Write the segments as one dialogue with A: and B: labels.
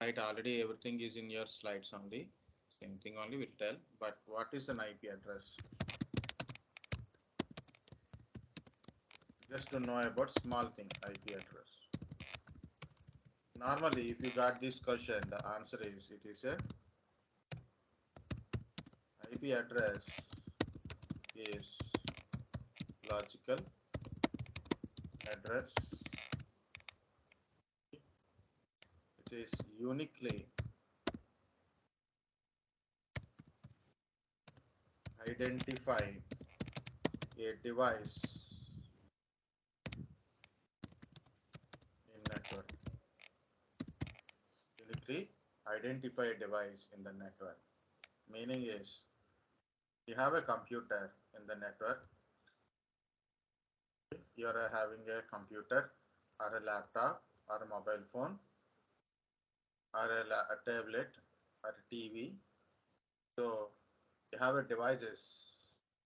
A: Right, already everything is in your slides only. Same thing only will tell. But what is an IP address? Just to know about small thing, IP address. Normally, if you got this question, the answer is it is a IP address is logical address. It is uniquely identify a device in network. Uniquely identify a device in the network. Meaning is you have a computer in the network. You are having a computer or a laptop or a mobile phone or a tablet or a TV. So you have a devices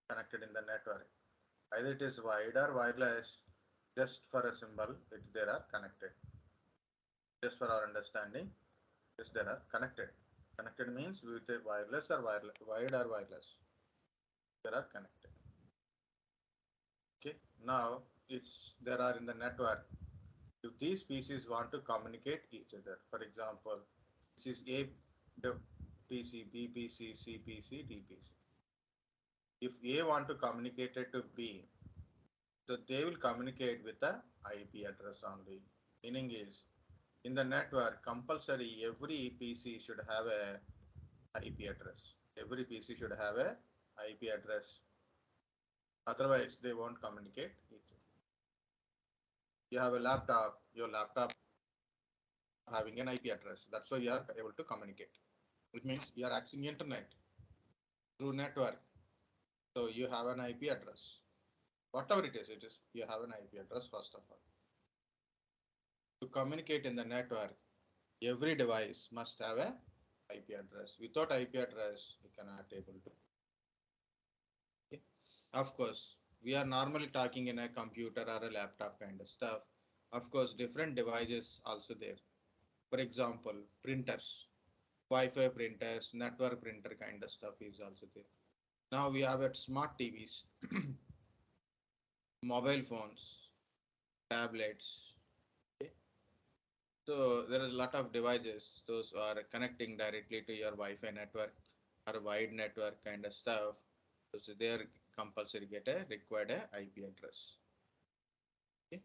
A: connected in the network. Either it is wired or wireless, just for a symbol, they are connected. Just for our understanding, yes, they are connected. Connected means with a wireless or wired or wireless. They are connected. Okay. Now there are in the network. If these PCs want to communicate each other, for example, this is A PC, B PC, C PC, D PC. If A want to communicate it to B, so they will communicate with the IP address only. Meaning is in the network, compulsory every PC should have a IP address. Every PC should have a IP address. Otherwise, they won't communicate each other. You have a laptop, your laptop having an IP address. That's why you are able to communicate. It means you are accessing internet through network. So you have an IP address. Whatever it is, you have an IP address first of all. To communicate in the network, every device must have a IP address. Without IP address, you cannot able to. Okay. Of course, we are normally talking in a computer or a laptop kind of stuff. Of course, different devices also there. For example, printers, Wi-Fi printers, network printer kind of stuff is also there. Now we have at smart TVs, mobile phones, tablets. Okay. So there is a lot of devices. Those are connecting directly to your Wi-Fi network or wide network kind of stuff. So they are compulsory required a IP address. Okay.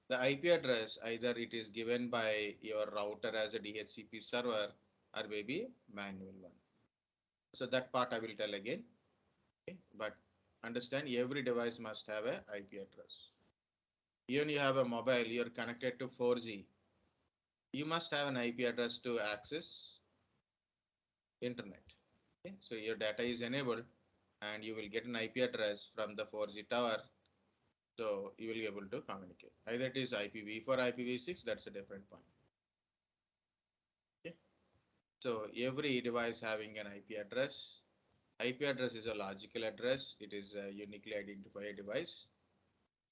A: The IP address either it is given by your router as a DHCP server or maybe manual one. So that part I will tell again. Okay. But understand every device must have a IP address. Even you have a mobile, you're connected to 4G. You must have an IP address to access internet. Okay. So your data is enabled and you will get an IP address from the 4G tower. So you will be able to communicate. Either it is IPv4, IPv6, that's a different point. Okay. So every device having an IP address. IP address is a logical address. It is a uniquely identified device.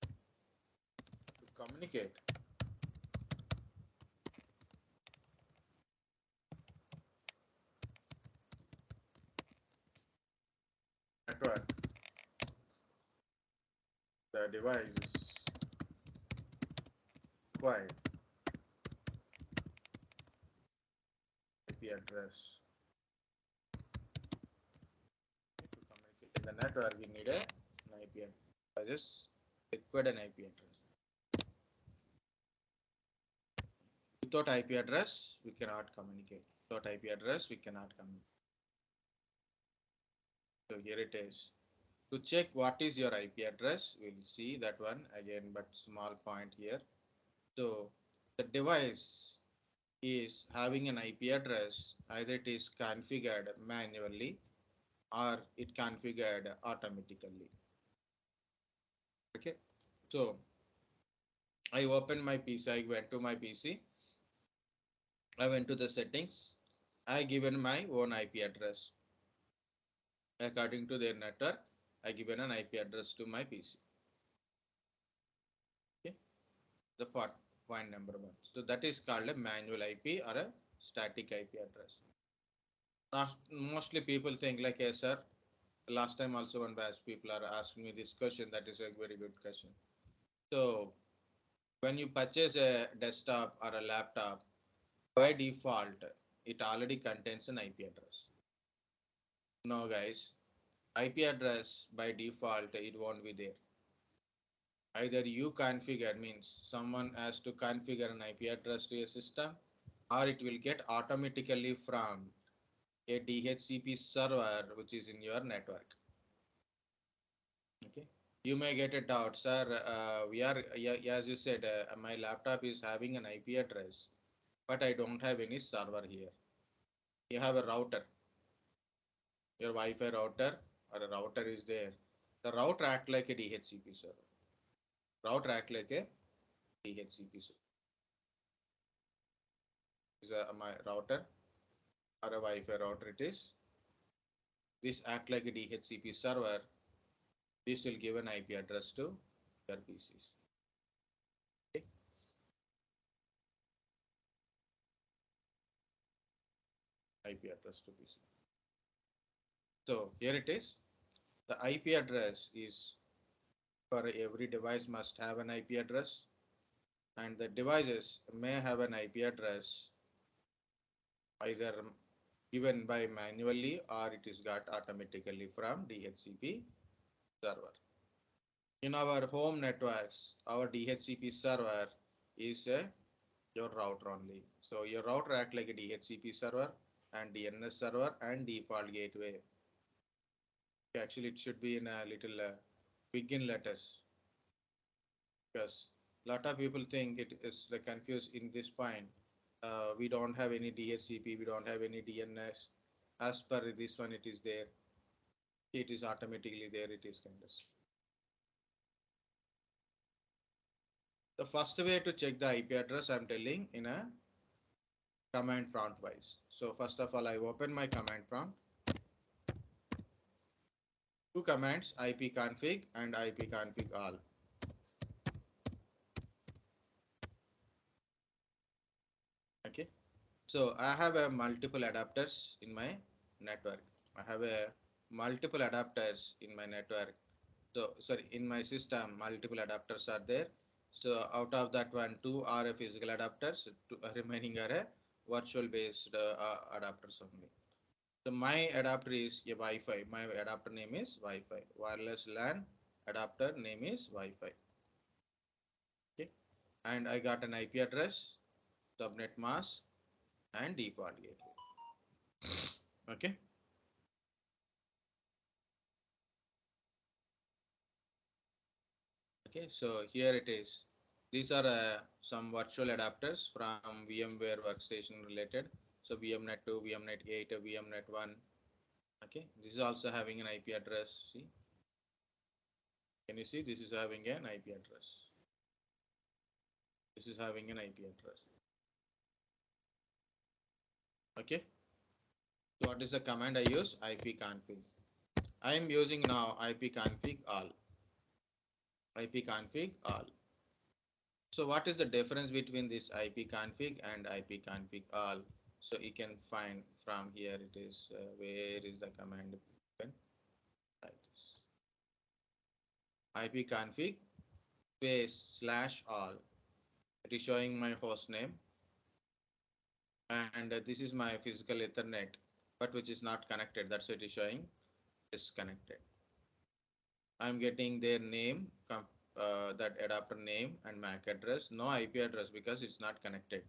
A: To communicate network, the device is required IP address. To communicate in the network, we need an IP address. Just required an IP address. Without IP address, we cannot communicate. Without IP address, we cannot communicate. So here it is. To check what is your IP address, we'll see that one again, but small point here. So the device is having an IP address, either it is configured manually or it configured automatically. Okay, so I opened my PC, I went to my PC, I went to the settings, I given my own IP address. According to their network, I given an IP address to my PC. Okay, the point number one. So that is called a manual IP or a static IP address. Mostly people think like, hey, sir, last time also one batch people are asking me this question. That is a very good question. So when you purchase a desktop or a laptop, by default, it already contains an IP address. No, guys, IP address by default, it won't be there. Either you configure, means someone has to configure an IP address to a system, or it will get automatically from a DHCP server which is in your network. Okay, you may get a doubt, sir. As you said, my laptop is having an IP address, but I don't have any server here. You have a router, your Wi-Fi router or a router is there. The router act like a DHCP server. Router act like a DHCP server. Is my router or a Wi-Fi router it is. This act like a DHCP server. This will give an IP address to your PCs. Okay. IP address to PC. So here it is. The IP address is for every device must have an IP address, and the devices may have an IP address either given by manually or it is got automatically from DHCP server. In our home networks, our DHCP server is your router only. So your router act like a DHCP server and DNS server and default gateway. Actually, it should be in a little big in letters, because a lot of people think it is like confused in this point. We don't have any DHCP, we don't have any DNS. As per this one, it is there. It is automatically there. It is kind of. The first way to check the IP address, I'm telling in a command prompt wise. So first of all, I open my command prompt. Two commands, ipconfig and ipconfig all. Okay. So I have a multiple adapters in my network. I have a multiple adapters in my network. So sorry, in my system, multiple adapters are there. So out of that one, two are a physical adapters, two remaining are a virtual based adapters only. So my adapter is a Wi-Fi. My adapter name is Wi-Fi. Wireless LAN adapter name is Wi-Fi. Okay, and I got an IP address, subnet mask, and default gateway. Okay. Okay, so here it is. These are some virtual adapters from VMware Workstation related. So VMnet 2, VMnet 8, VMnet 1. Okay, this is also having an IP address. See, can you see this is having an IP address? This is having an IP address. Okay, so what is the command I use? ipconfig. I am using now ipconfig all. ipconfig all. So what is the difference between this ipconfig and ipconfig all? So you can find from here it is where is the command like this. ipconfig space /all. It is showing my host name, and this is my physical Ethernet, but which is not connected. That's what it is showing disconnected. I'm getting their name, that adapter name and MAC address, no IP address because it's not connected.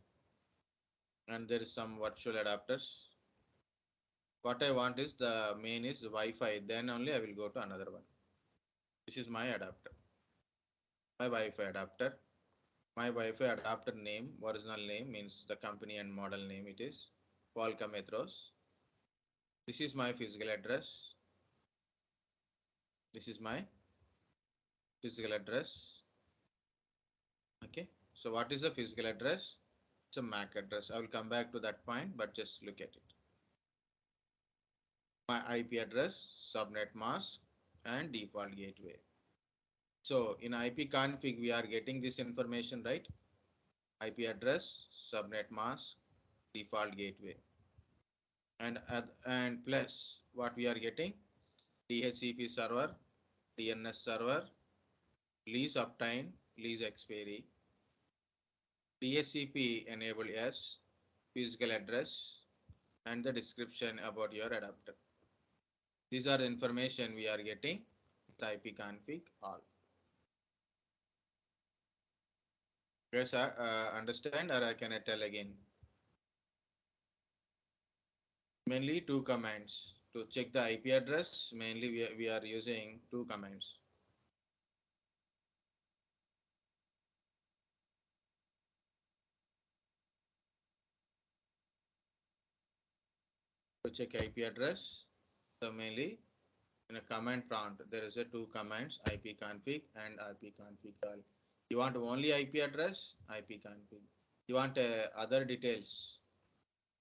A: And there is some virtual adapters. What I want is the main is Wi-Fi, then only I will go to another one. This is my adapter, my Wi-Fi adapter. My Wi-Fi adapter name, original name means the company and model name, it is Qualcomm Atheros. This is my physical address. This is my physical address. Okay, so what is the physical address? It's a MAC address. I will come back to that point, but just look at it. My IP address, subnet mask, and default gateway. So in ipconfig, we are getting this information, right? IP address, subnet mask, default gateway, and plus what we are getting, DHCP server, DNS server, lease obtain, lease expiry, DHCP enable yes, physical address, and the description about your adapter. These are the information we are getting with ipconfig all. Guys, understand, or can I tell again? Mainly two commands to check the IP address. Mainly we are using two commands. To check IP address, so mainly in a command prompt there is a two commands, ipconfig and ipconfig. You want only IP address, ipconfig. You want other details,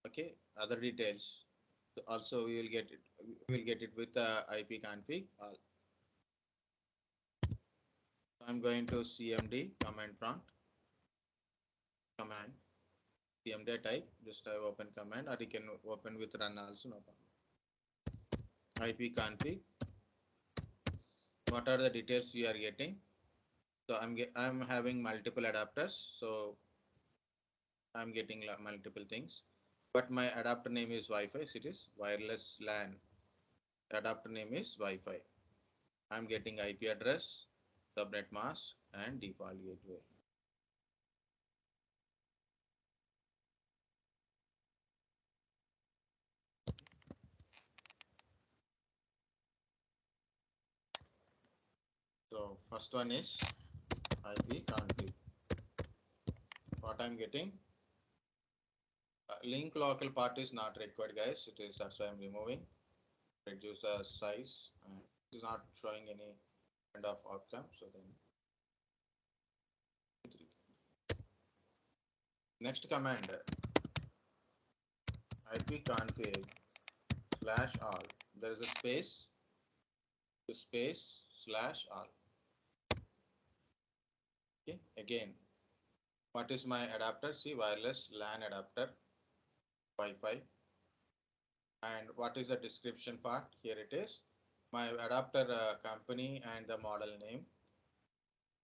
A: okay, other details. So also we will get it. We will get it with ipconfig all. So I'm going to cmd command prompt command cmd type. Just I open command, or you can open with run also, no problem. ipconfig. What are the details we are getting? So I'm having multiple adapters, so I'm getting multiple things. But my adapter name is Wi-Fi. So it is wireless LAN. The adapter name is Wi-Fi. I'm getting IP address, subnet mask, and default gateway. So first one is ipconfig. What I'm getting? Link local part is not required, guys. It is, that's why I'm removing. Reduce the size. It is not showing any kind of outcome. So then next command, ipconfig /all. There is a space /all. Okay, again, what is my adapter? See, wireless LAN adapter, Wi-Fi. And what is the description part? Here it is. My adapter company and the model name.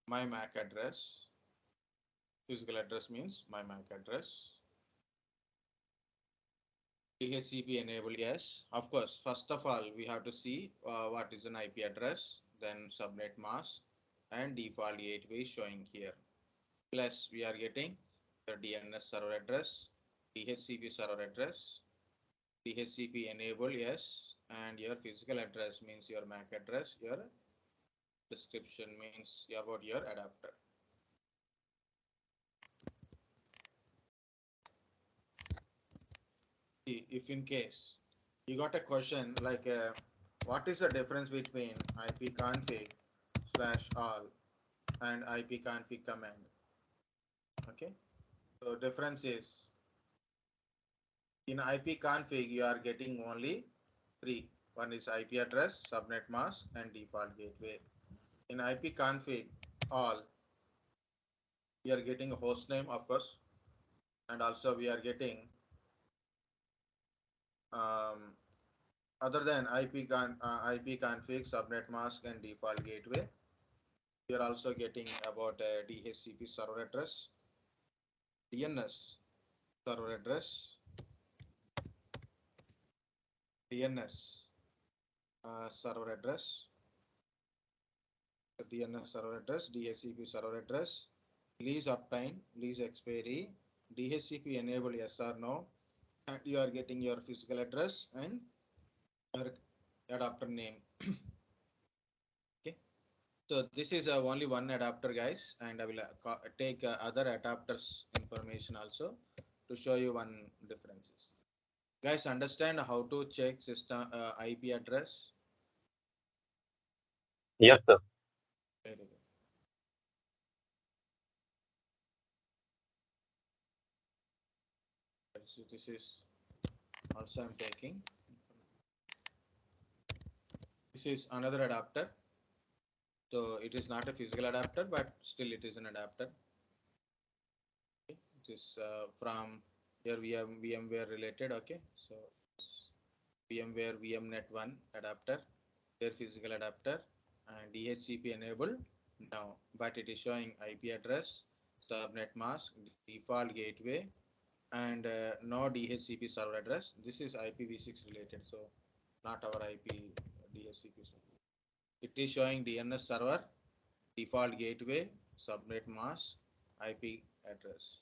A: My MAC address. Physical address means my MAC address. DHCP enable yes. Of course, first of all, we have to see what is an IP address, then subnet mask, and default gateway showing here. Plus, we are getting the DNS server address, DHCP server address, DHCP enable yes, and your physical address means your MAC address, your description means about your adapter. If in case you got a question like what is the difference between ipconfig /all and ipconfig command? Okay, so difference is in ipconfig you are getting only three. One is IP address, subnet mask, and default gateway. In ipconfig all, we are getting a host name, of course, and also we are getting other than ipconfig, subnet mask, and default gateway. We are also getting about a DHCP server address, DNS server address, DNS server address, DNS server address, DHCP server address, lease uptime, lease expiry, DHCP enable yes or no, and you are getting your physical address and your adapter name. Okay, so this is only one adapter, guys, and I will take other adapters information also to show you one differences. Guys, understand how to check system IP address?
B: Yes, sir.
A: Very good. So this is also I'm taking. This is another adapter. So it is not a physical adapter, but still it is an adapter. Okay. It is from Here we have VMware related. Okay, so VMware VMnet1 adapter, their physical adapter, and DHCP enabled now, but it is showing IP address, subnet mask, default gateway, and no DHCP server address. This is IPv6 related, so not our IP DHCP. It is showing DNS server, default gateway, subnet mask, IP address.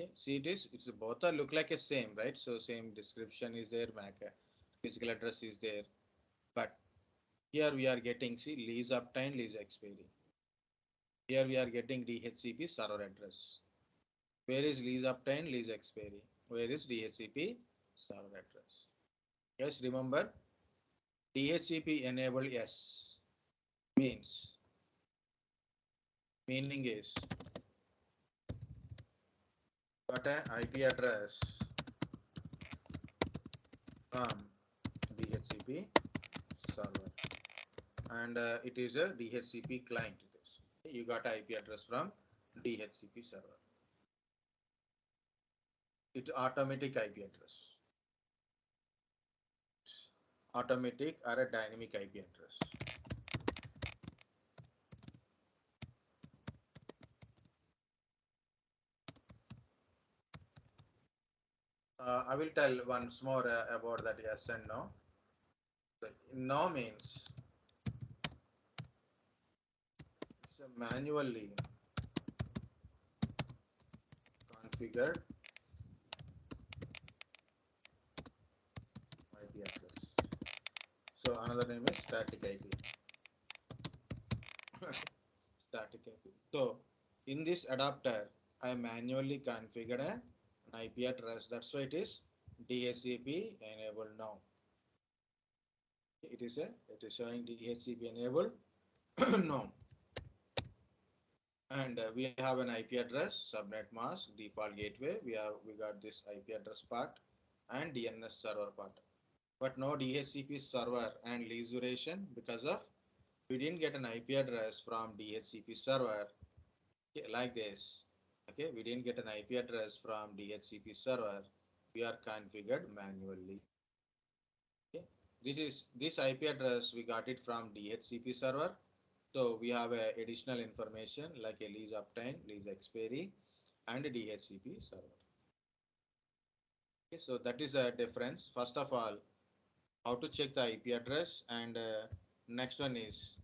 A: Okay. See it's both are look like a same, right? So same description is there, MAC physical address is there, but here we are getting, see, lease obtained, lease expiry. Here we are getting DHCP server address. Where is lease obtained, lease expiry? Where is DHCP server address? Yes, remember DHCP enable yes meaning is got an IP address from DHCP server, and it is a DHCP client. You got an IP address from DHCP server. It automatic IP address, automatic or a dynamic IP address. I will tell once more about that yes and no. So, no means it's a manually configured IP address. So another name is static IP. Static IP. So in this adapter, I manually configured an IP address. That's why it is DHCP enabled now. It is showing DHCP enabled no. And we have an IP address, subnet mask, default gateway. We got this IP address part and DNS server part, but no DHCP server and lease duration because of we didn't get an IP address from DHCP server. Okay, like this. Okay, we didn't get an IP address from DHCP server. We are configured manually. Okay, this IP address we got it from DHCP server. So we have additional information like a lease obtained, lease expiry, and a DHCP server. Okay, so that is a difference. First of all, how to check the IP address, and next one is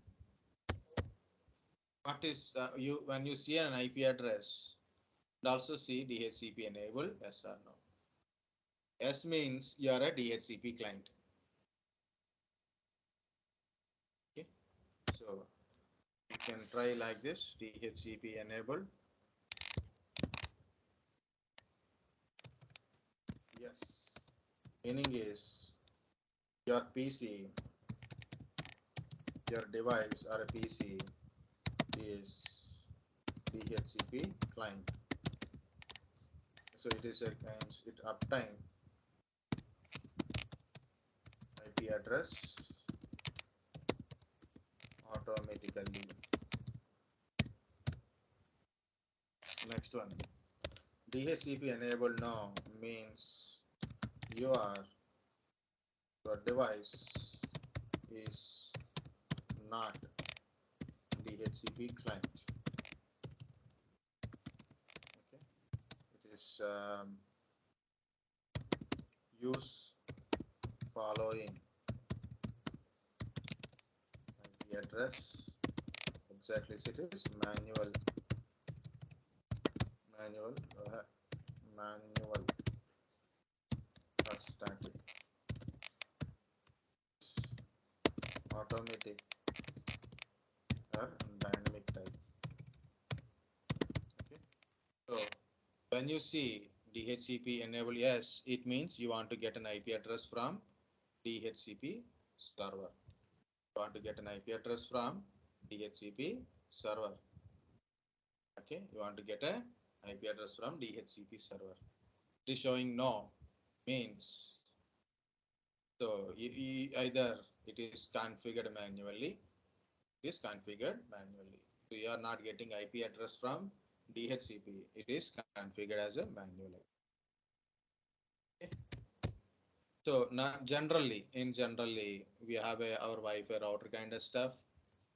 A: what is you when you see an IP address, and also see DHCP enabled, yes or no. S means you are a DHCP client. Okay, so you can try like this, DHCP enabled. Yes, meaning is your PC, your device or a PC is DHCP client. So it is a kind it uptime IP address automatically. Next one, DHCP enabled now means your device is not DHCP client. Okay, it is use following IP address. Exactly, it is manual or static, automatic or dynamic type. Okay, so when you see DHCP enable yes, it means you want to get an IP address from DHCP server. You want to get an IP address from DHCP server. Okay, you want to get a IP address from DHCP server. It is showing no means so either it is configured manually. It is configured manually. So you are not getting IP address from DHCP. It is configured as a manual. Okay. So not generally, we have our Wi-Fi router kind of stuff,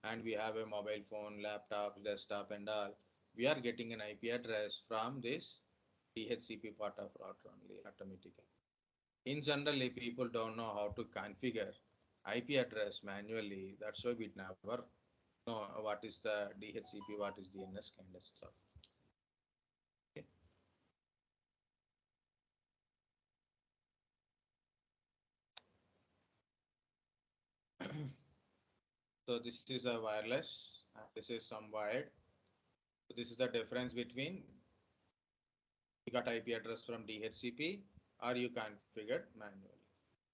A: and we have a mobile phone, laptop, desktop, and all. We are getting an IP address from this DHCP part of router only automatically. In generally, people don't know how to configure IP address manually. That's why we never know what is the DHCP, what is DNS kind of stuff. Okay. So this is a wireless, and this is some wired. So this is the difference between you got IP address from DHCP or you configured manually.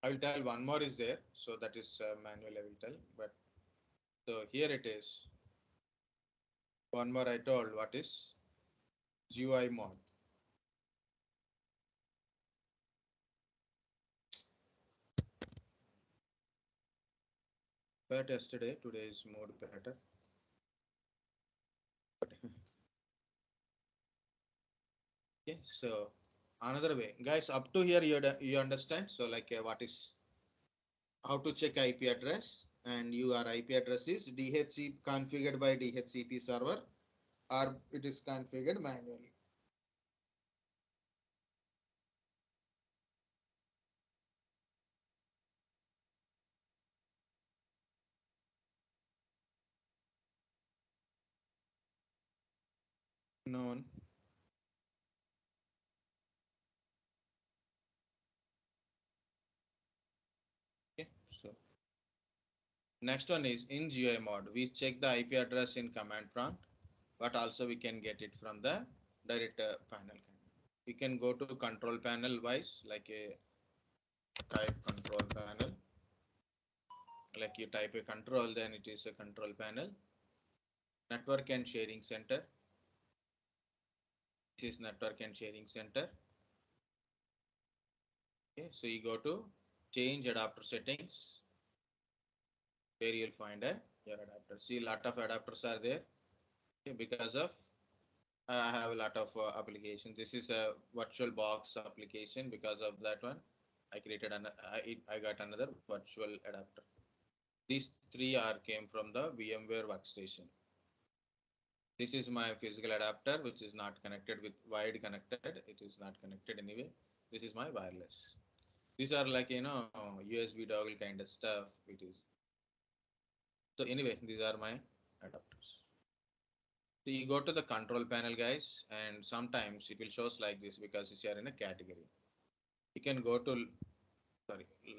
A: I will tell one more is there, so that is manual I will tell. But so here it is. One more I told what is GUI mode. But yesterday, today is more better. Okay, so another way, guys, up to here you understand. So like what is how to check IP address, and your IP address is DHCP configured by DHCP server or it is configured manually. Known. Okay, so next one is in GUI mode. We check the IP address in command prompt, but also we can get it from the direct panel. We can go to control panel wise, like a type control panel. Like you type a control, then it is a control panel. Network and sharing center. This is network and sharing center. Okay, so you go to change adapter settings. Where you'll find your adapter. See, a lot of adapters are there. Okay, because of I have a lot of applications. This is a virtual box application. Because of that one, I created I got another virtual adapter. These three are came from the VMware workstation. This is my physical adapter, which is not connected with wired connected. It is not connected anyway. This is my wireless. These are like USB dongle kind of stuff. It is. So anyway, these are my adapters. So you go to the control panel, guys, and sometimes it will shows like this because you are in a category. You can go to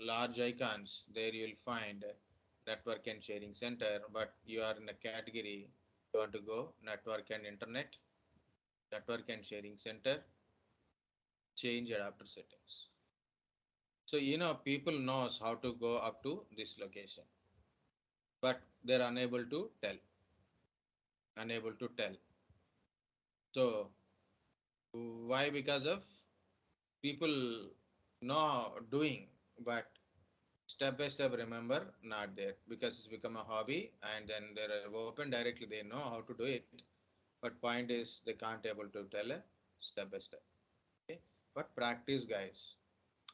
A: large icons. There you will find network and sharing center, but you are in a category. You want to go network and internet, network and sharing center, change adapter settings. So people knows how to go up to this location, but they're unable to tell. So why? Because of people know doing, but step by step remember not there because it's become a hobby and then they're open directly. They know how to do it, but point is they can't able to tell a step by step. Okay, but practice, guys.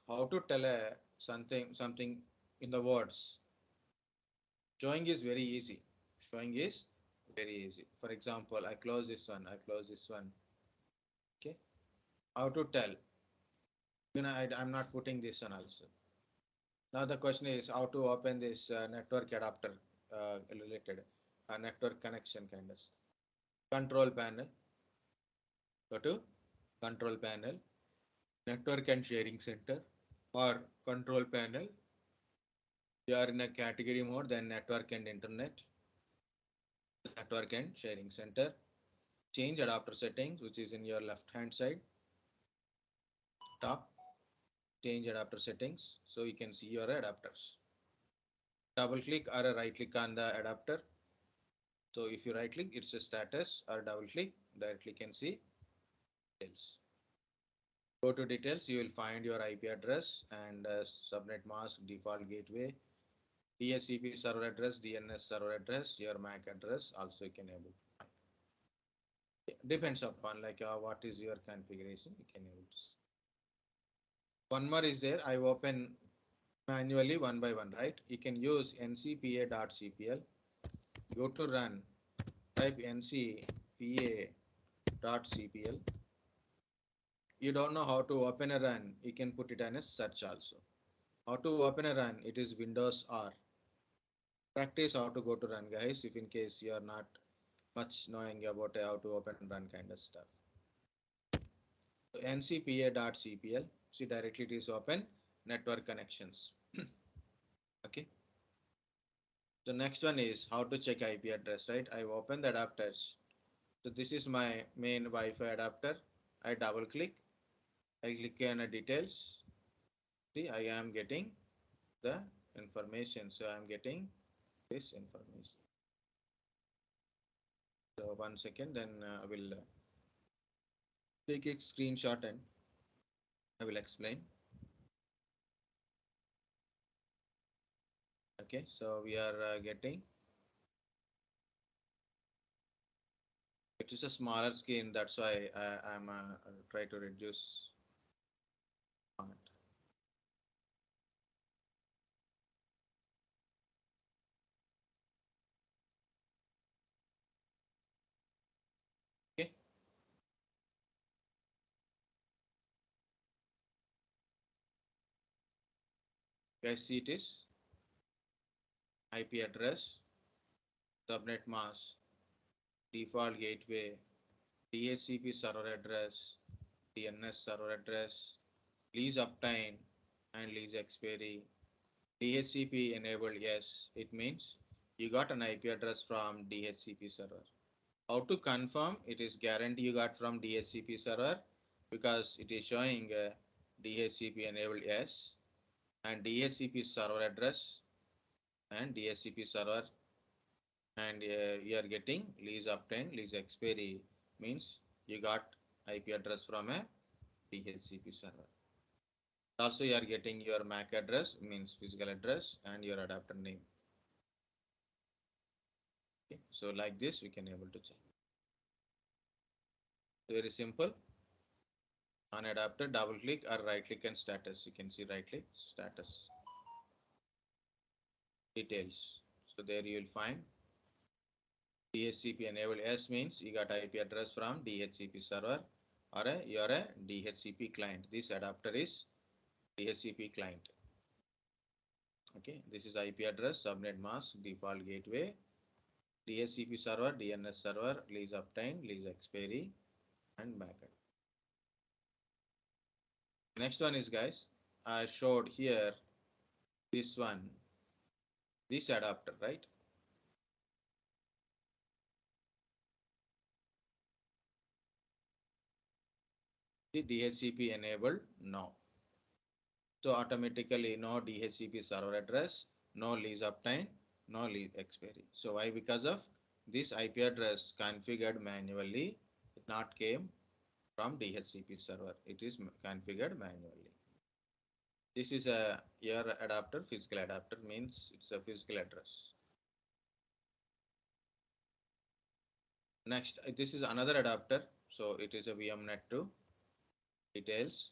A: How to tell a something in the words. Showing is very easy. Showing is very easy. For example, I close this one. I close this one. Okay. How to tell? I'm not putting this one also. Now the question is how to open this network adapter related network connection kind of stuff. Control panel. Go to control panel, network and sharing center, or control panel. You are in a category mode, then network and internet, network and sharing center. Change adapter settings, which is in your left hand side, top. Change adapter settings, so you can see your adapters. Double click or right click on the adapter. So if you right click, it's a status, or double click, directly can see details. Go to details, you will find your IP address and subnet mask, default gateway, DHCP server address, DNS server address, your MAC address. Also you can able to find. Depends upon like what is your configuration. You can able to see. One more is there. I open manually one by one, right? You can use ncpa.cpl. Go to run. Type ncpa.cpl. You don't know how to open a run, you can put it on a search also. How to open a run? It is Windows R. Practice how to go to run, guys, if in case you are not much knowing about how to open run kind of stuff. So ncpa.cpl. See, directly it is open network connections. Okay. So next one is how to check IP address, right? I open the adapters. So this is my main Wi-Fi adapter. I double click. I click on details. See, I am getting the information. So I am getting this information. So 1 second, then I will take a screenshot and I will explain. Okay, so we are getting, it is a smaller screen, that's why I'm try to reduce font. Okay, guys, see, it is IP address, subnet mask, default gateway, DHCP server address, DNS server address, lease obtained and lease expiry, DHCP enabled. Yes, it means you got an IP address from DHCP server. How to confirm? It is guarantee you got from DHCP server because it is showing DHCP enabled yes, and DHCP server address and DHCP server, and you are getting lease obtained, lease expiry means you got IP address from a DHCP server. Also, you are getting your MAC address means physical address and your adapter name. Okay. So like this, we can able to check. Very simple. On adapter, double click or right click and status. You can see right click status details. So there you will find DHCP enabled. S means you got IP address from DHCP server or you are a DHCP client. This adapter is DHCP client. Okay, this is IP address, subnet mask, default gateway, DHCP server, DNS server, lease obtained, lease expiry, and backup. Next one is, guys, I showed here this one, this adapter, right? The DHCP enabled? No. So automatically no DHCP server address, no lease uptime, no lease expiry. So why? Because of this IP address configured manually, it not came from DHCP server. It is configured manually. This is a your adapter, physical adapter means it's a physical address. Next, this is another adapter. So it is a VMnet2 details.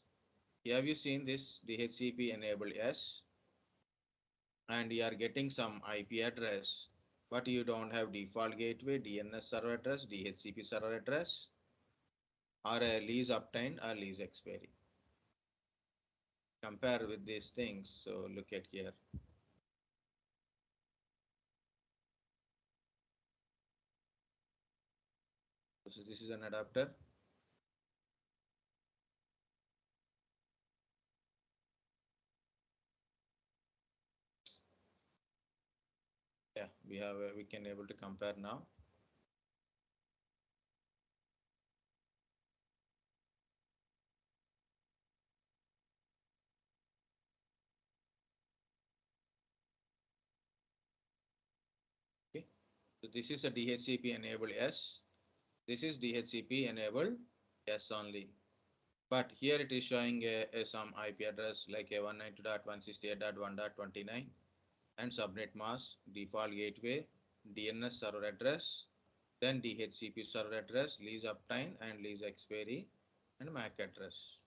A: Have you seen this DHCP enabled? Yes. And you are getting some IP address, but you don't have default gateway, DNS server address, DHCP server address, or a lease obtained or lease expiry. Compare with these things. So look at here. So this is an adapter. Yeah, we can able to compare now. Okay, so this is a DHCP enabled S. This is DHCP enabled S only. But here it is showing some IP address like a 192.168.1.29 and subnet mask, default gateway, DNS server address, then DHCP server address, lease uptime and lease expiry, and MAC address.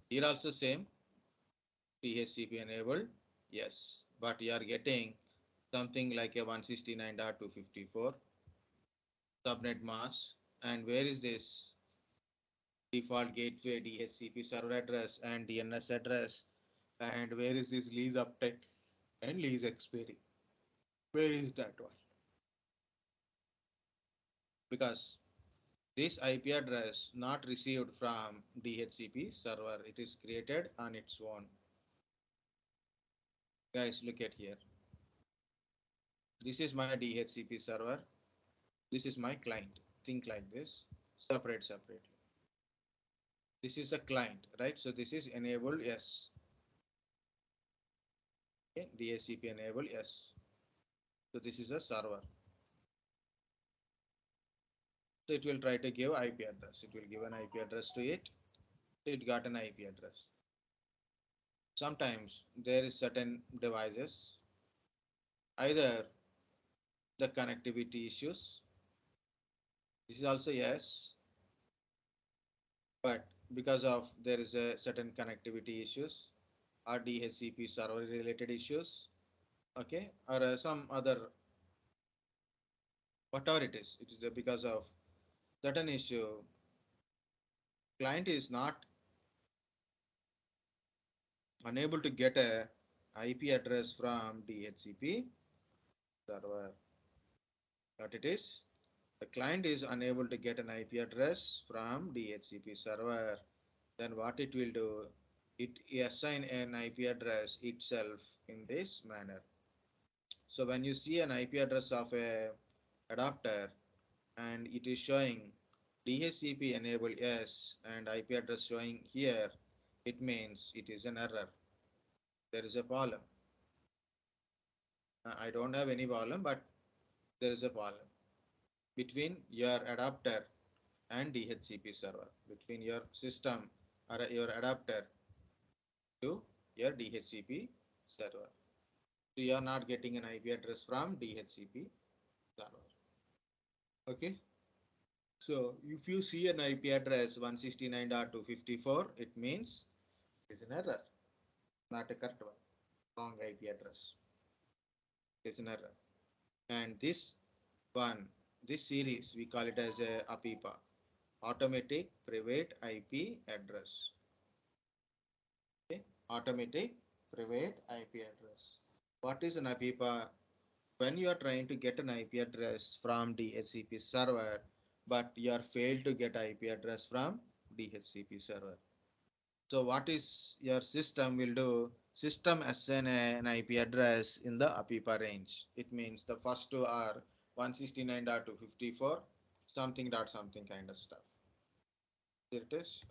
A: Here also same. DHCP enabled, yes, but you are getting something like a 169.254 subnet mask. And where is this default gateway DHCP server address and DNS address? And where is this lease update and lease expiry? Where is that one? Because this IP address not received from DHCP server, it is created on its own. Guys, look at here. This is my DHCP server. This is my client. Think like this, separately. This is the client, right? So this is enabled, yes. Okay, DHCP enabled, yes. So this is a server. So it will try to give IP address. It will give an IP address to it. So it got an IP address. Sometimes there is certain devices, either the connectivity issues. This is also yes, but because of there is a certain connectivity issues or DHCP server related issues, okay, or some other, whatever it is because of certain issue, client is not unable to get a IP address from DHCP server. What it is, the client is unable to get an IP address from DHCP server. Then what it will do, it assign an IP address itself in this manner. So when you see an IP address of a adapter and it is showing DHCP enabled yes and IP address showing here, it means it is an error. There is a problem. I don't have any problem, but there is a problem between your adapter and DHCP server, between your system or your adapter to your DHCP server. So you are not getting an IP address from DHCP server. Okay. So if you see an IP address 169.254, it means it is an error, not a correct one. Wrong IP address. It is an error. And this one, this series, we call it as a APIPA, Automatic Private IP Address. Okay. Automatic Private IP Address. What is an APIPA? When you are trying to get an IP address from DHCP server, but you are failed to get IP address from DHCP server. So what is your system will do? System assign an IP address in the APIPA range. It means the first two are 169.254 something dot something kind of stuff. Here it is.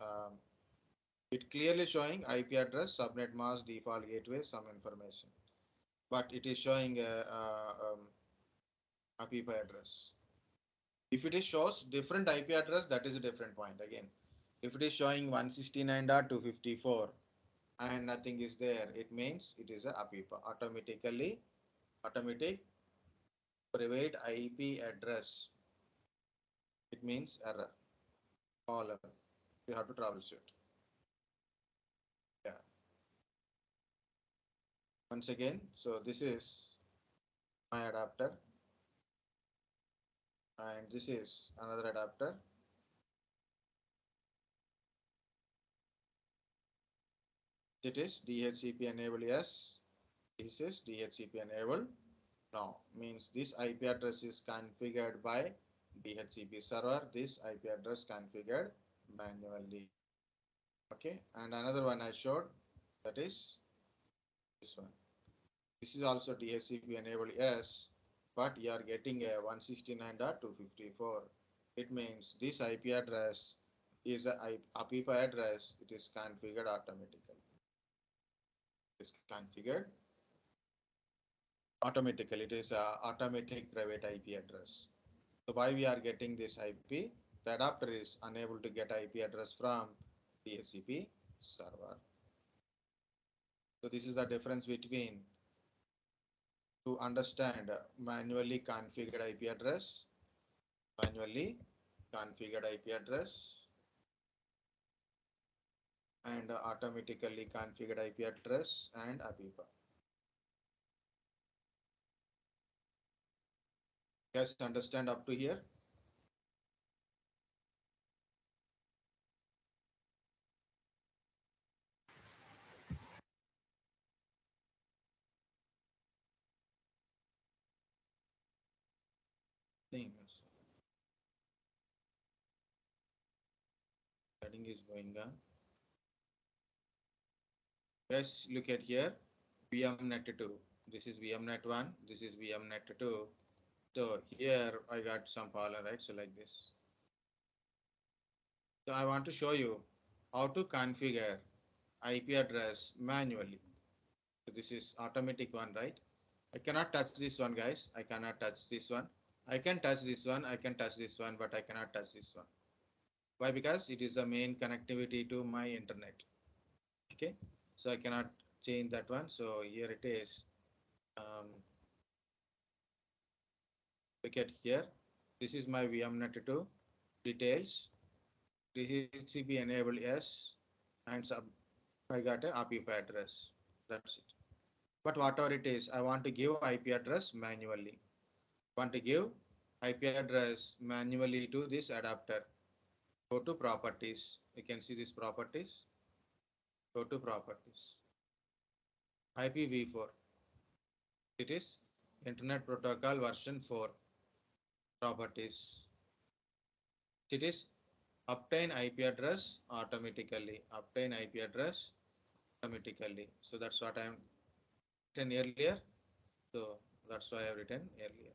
A: It clearly showing IP address, subnet mask, default gateway, some information, but it is showing a APIPA address. If it is shows different IP address, that is a different point again. If it is showing 169.254 and nothing is there, it means it is a APIPA, automatic private IP address. It means error. All error. You have to troubleshoot. Yeah. Once again, so this is my adapter, and this is another adapter. It is DHCP enabled yes. This is DHCP enabled no. Means this IP address is configured by DHCP server. This IP address configured manually. Okay, and another one I showed, that is this one. This is also DHCP enabled yes, but you are getting a 169.254. It means this IP address is a APIPA address. It is configured automatically. It is configured automatically. It is a automatic private IP address. So why we are getting this IP? The adapter is unable to get IP address from DHCP server. So this is the difference between to understand manually configured IP address, manually configured IP address, and automatically configured IP address and APIPA. Guys, understand up to here? Thing setting is going on. Guys, look at here. VMnet2. This is VMnet1. This is VMnet2. So here I got some pollen, right? So like this. So I want to show you how to configure IP address manually. So this is automatic one, right? I cannot touch this one, guys. I cannot touch this one. I can touch this one. I can touch this one, but I cannot touch this one. Why? Because it is the main connectivity to my internet. Okay. So I cannot change that one. So here it is. Look at here. This is my VMnet2 details. DHCP enabled yes, and I got a IP address. That's it. But whatever it is, I want to give IP address manually. Want to give IP address manually to this adapter. Go to properties. You can see these properties. Go to properties. IPv4. It is Internet Protocol version 4 properties. It is obtain IP address automatically. Obtain IP address automatically. So that's what I'm written earlier. So that's why I've written earlier.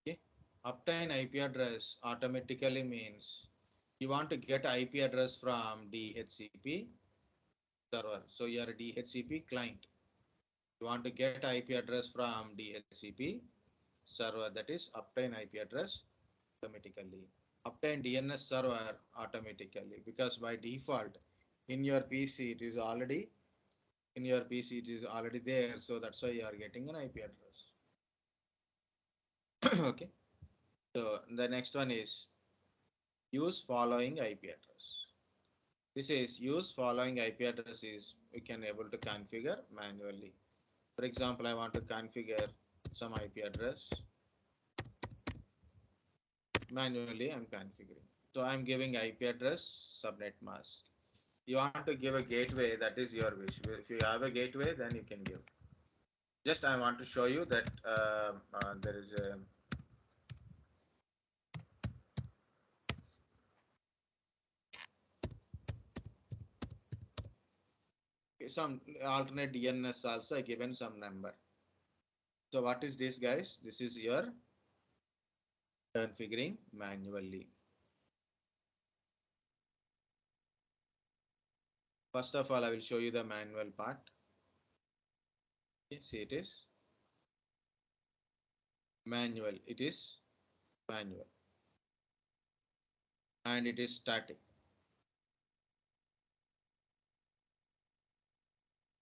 A: Okay. Obtain IP address automatically means you want to get IP address from DHCP server. So you are a DHCP client. You want to get IP address from DHCP server, that is obtain IP address automatically. Obtain DNS server automatically, because by default in your PC it is already there, so that's why you are getting an IP address. Okay. So the next one is use following IP address. This is use following IP address is we can able to configure manually. For example, I want to configure some IP address manually. I'm configuring. So I'm giving IP address subnet mask. You want to give a gateway, that is your wish. If you have a gateway, then you can give. Just I want to show you that there is some alternate DNS also given some number. So what is this, guys? This is your configuring manually. First of all, I will show you the manual part. Okay, see, it is manual. It is manual. And it is static.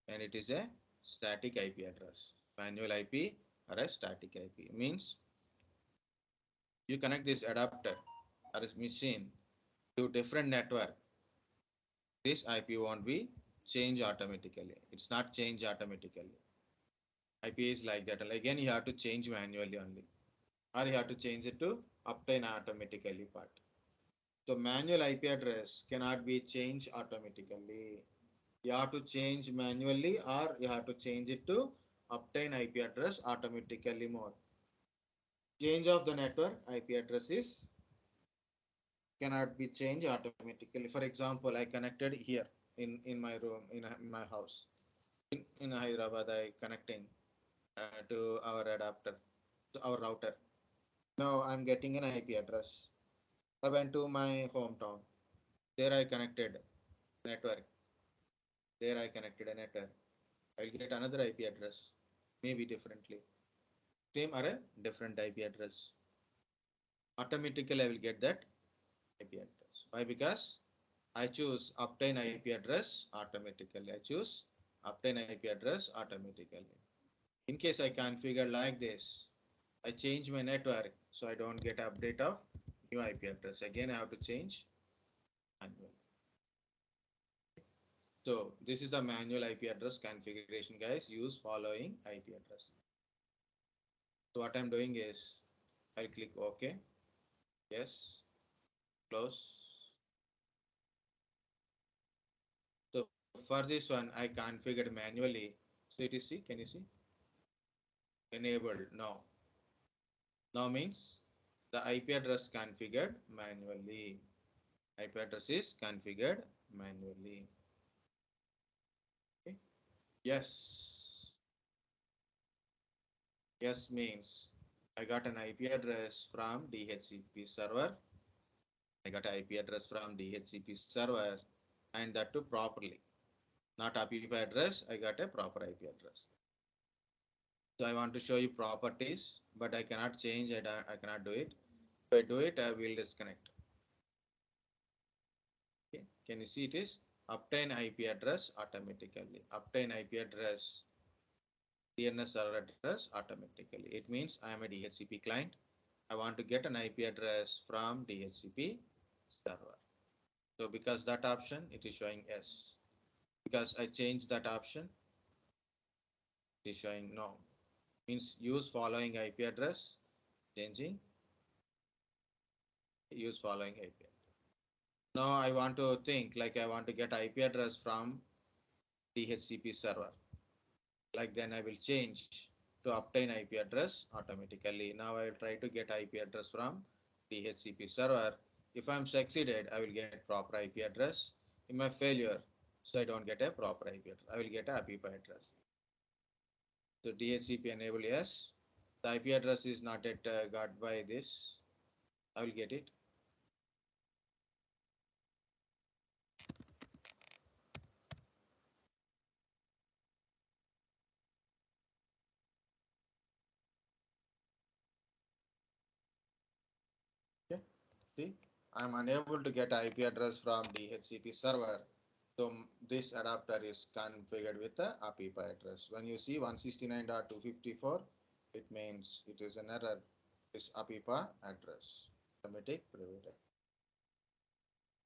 A: And it is a static IP address. Manual IP or a static IP means you connect this adapter or this machine to different network. This IP won't be changed automatically. It's not changed automatically. IP is like that. Again, you have to change manually only, or you have to change it to obtain automatically part. So manual IP address cannot be changed automatically. You have to change manually, or you have to change it to obtain IP address automatically mode. Change of the network IP address is cannot be changed automatically. For example, I connected here in my room in my house. In Hyderabad, I connecting to our adapter, to our router. Now I'm getting an IP address. I went to my hometown. There I connected network. There I connected a network. I'll get another IP address, maybe differently. Same or a different IP address. Automatically I will get that IP address. Why? Because I choose obtain IP address automatically. I choose obtain IP address automatically. In case I configure like this, I change my network, so I don't get update of new IP address. Again, I have to change manual. So this is the manual IP address configuration, guys. Use following IP address. So what I'm doing is I'll click OK. Yes. Close. So for this one, I configured manually. So it is, see, can you see? Enabled now. Now means the IP address configured manually. IP address is configured manually. Okay. Yes. Yes means I got an IP address from DHCP server. I got an IP address from DHCP server, and that too properly. Not IP address, I got a proper IP address. So I want to show you properties, but I cannot change it. I cannot do it. If I do it, I will disconnect. Okay. Can you see it is obtain IP address automatically. Obtain IP address DNS server address automatically. It means I am a DHCP client. I want to get an IP address from DHCP server. So because that option, it is showing yes. Because I changed that option, it is showing no. Means use following IP address, changing, use following IP address. Now I want to think like I want to get IP address from DHCP server. Like then I will change to obtain IP address automatically. Now I will try to get IP address from DHCP server. If I'm succeeded, I will get proper IP address. In my failure, so I don't get a proper IP address, I will get a IP address. So DHCP enable yes. The IP address is not yet got by this. I will get it. Okay. See, I'm unable to get IP address from DHCP server. So this adapter is configured with the IP address. When you see 169.254, it means it is an error. This IP address, automatic private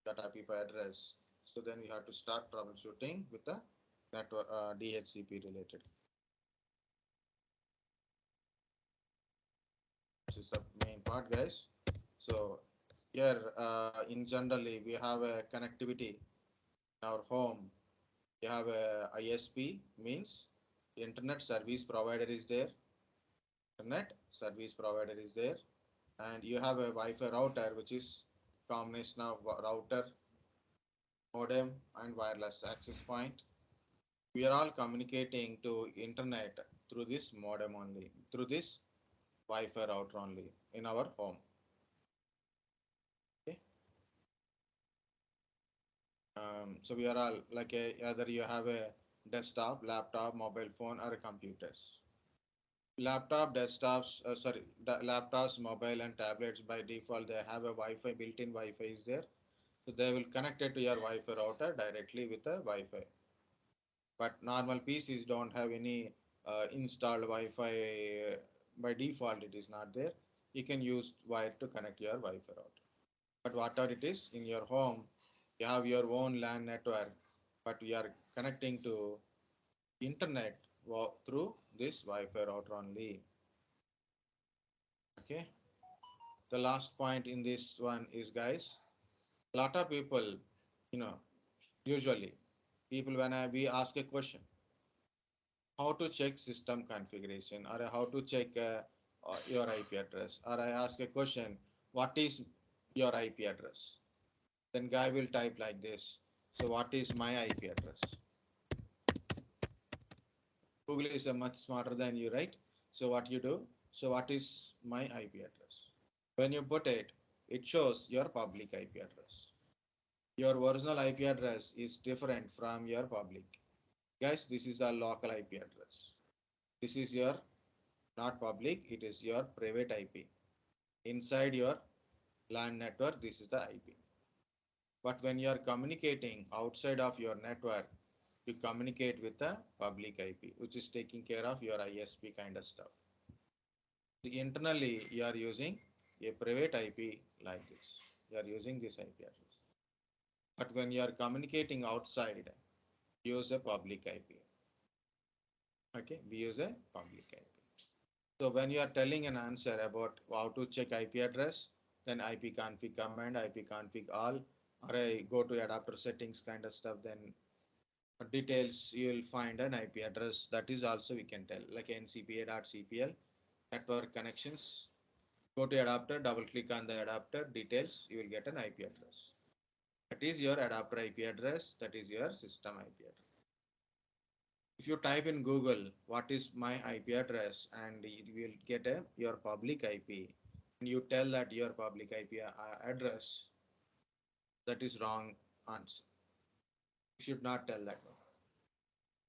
A: that IP address. So then we have to start troubleshooting with the network DHCP related. This is the main part, guys. So here in generally we have a connectivity in our home. We have a ISP, means internet service provider is there. Internet service provider is there, and you have a Wi-Fi router, which is combination of router, modem, and wireless access point. We are all communicating to internet through this modem only, through this Wi-Fi router only in our home. Okay. So we are all like either you have a desktop, laptop, mobile phone, or computers. Laptop, desktops, laptops, mobile, and tablets by default they have a Wi-Fi, built-in Wi-Fi is there, so they will connect it to your Wi-Fi router directly with the Wi-Fi. But normal PCs don't have any installed Wi-Fi. By default, it is not there. You can use wire to connect your Wi-Fi router. But whatever it is in your home, you have your own LAN network, but you are connecting to internet through this Wi-Fi router only. Okay. The last point in this one is, guys, a lot of people, you know, usually people when we ask a question, how to check system configuration, or how to check your IP address, or I ask a question, what is your IP address? Then guy will type like this. So what is my IP address? Google is much smarter than you, right? So what you do? So what is my IP address? When you put it, it shows your public IP address. Your original IP address is different from your public. Guys, this is a local IP address. This is your not public, it is your private IP. Inside your LAN network, this is the IP. But when you are communicating outside of your network, you communicate with the public IP, which is taking care of your ISP kind of stuff. Internally, you are using a private IP like this. You are using this IP address. But when you are communicating outside, use a public IP. Okay, we use a public IP. So when you are telling an answer about how to check IP address, then ipconfig command, ipconfig all, or I go to adapter settings kind of stuff, then details you will find an IP address. That is also we can tell, like ncpa.cpl, network connections. Go to adapter, double click on the adapter details, you will get an IP address. That is your adapter IP address, that is your system IP address. If you type in Google, what is my IP address, and you will get your public IP, and you tell that your public IP address, that is wrong answer. You should not tell that one.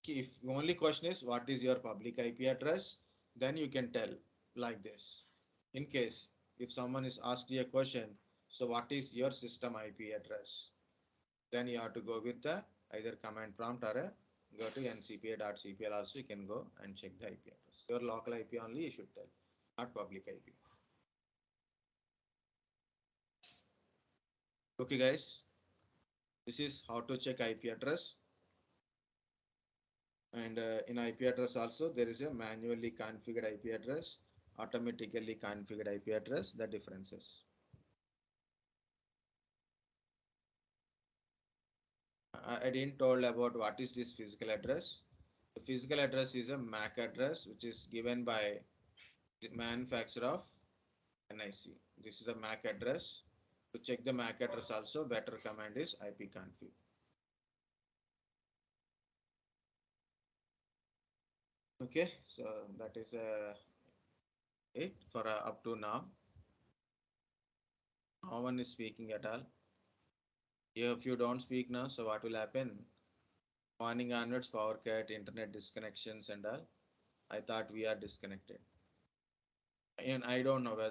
A: If the only question is what is your public IP address, then you can tell like this. In case if someone is asked you a question, so what is your system IP address? Then you have to go with the either command prompt or go to ncpa.cpl also you can go and check the IP address. Your local IP only you should tell, not public IP. Okay guys, this is how to check IP address. And in IP address also there is a manually configured IP address, automatically configured IP address, the differences. I didn't told about what is this physical address. The physical address is a MAC address which is given by the manufacturer of NIC. This is the MAC address. To check the MAC address also, better command is ipconfig. Okay, so that is it for up to now. No one is speaking at all. If you don't speak now, so what will happen? Morning onwards, power cut, internet disconnections and all. I thought we are disconnected. And I don't know whether